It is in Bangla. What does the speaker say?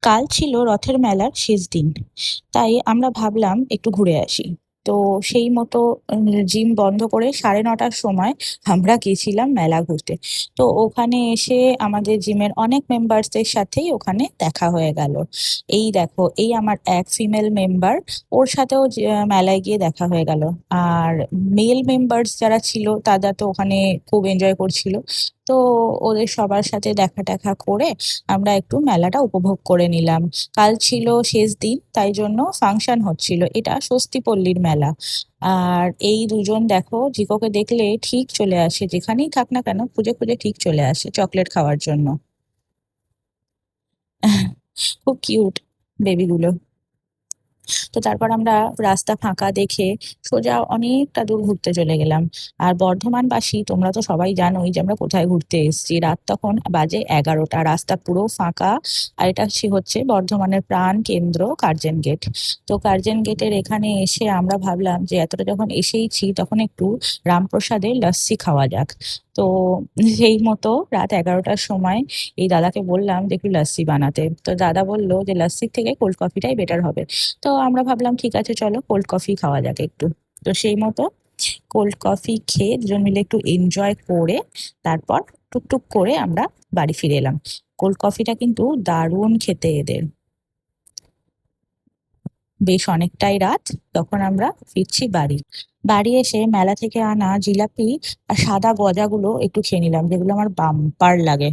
কাল ছিল রথের মেলার শেষ দিন, তাই আমরা ভাবলাম একটু ঘুরে আসি। তো সেই মতো জিম বন্ধ করে 9:30টার সময় আমরা গেছিলাম মেলা ঘুরতে। তো ওখানে এসে আমাদের জিমের অনেক মেম্বারসদের সাথেই ওখানে দেখা হয়ে গেল। এই দেখো, এই আমার এক ফিমেল মেম্বার, ওর সাথেও মেলায় গিয়ে দেখা হয়ে গেল। আর মেল মেম্বার্স যারা ছিল তারা তো ওখানে খুব এনজয় করছিল। তো ওদের সবার সাথে দেখা টাকা করে আমরা একটু মেলাটা উপভোগ করে নিলাম। কাল ছিল শেষ দিন, তাই জন্য ফাংশন হচ্ছিল। এটা স্বস্তিপল্লীর মেলা। আর এই দুজন দেখো, জিকোকে দেখলে ঠিক চলে আসে, যেখানেই থাক না কেন খুঁজে খুঁজে ঠিক চলে আসে চকলেট খাওয়ার জন্য। খুব কিউট বেবিগুলো। তো তারপর আমরা রাস্তা ফাঁকা দেখে সোজা অনেকটা দূর ঘুরতে চলে গেলাম। আর বর্ধমানবাসী তোমরা তো সবাই জানোই যে আমরা কোথায় ঘুরতে এসেছি। রাত তখন বাজে 11টা, রাস্তা পুরো ফাঁকা। আর এটা হচ্ছে বর্ধমানের প্রাণ কেন্দ্র কার্জন গেট। তো কার্জন গেটের এখানে এসে আমরা ভাবলাম যে এতটা যখন এসেইছি তখন একটু রামপ্রসাদের লস্যি খাওয়া যাক। তো সেই মতো রাত 11টার সময় এই দাদাকে বললাম যে একটু লস্যি বানাতে। তো দাদা বললো যে লস্যির থেকে কোল্ড কফিটাই বেটার হবে। তো আমরা ভাবলাম ঠিক আছে, চলো কোল্ড কফি খাওয়া যাক একটু। তো সেই মতো কোল্ড কফি খেয়ে দুজন মিলে একটু এনজয় করে তারপর টুকটুক করে আমরা বাড়ি ফিরে এলাম। কোল্ড কফিটা কিন্তু দারুণ খেতে এদের। বেশ অনেকটাই রাত, তখন আমরা ফিরছি বাড়ি। বাড়ি এসে মেলা থেকে আনা জিলাপি আর সাদা গজাগুলো একটু খেয়ে নিলাম, যেগুলো আমার বাম্পার লাগে।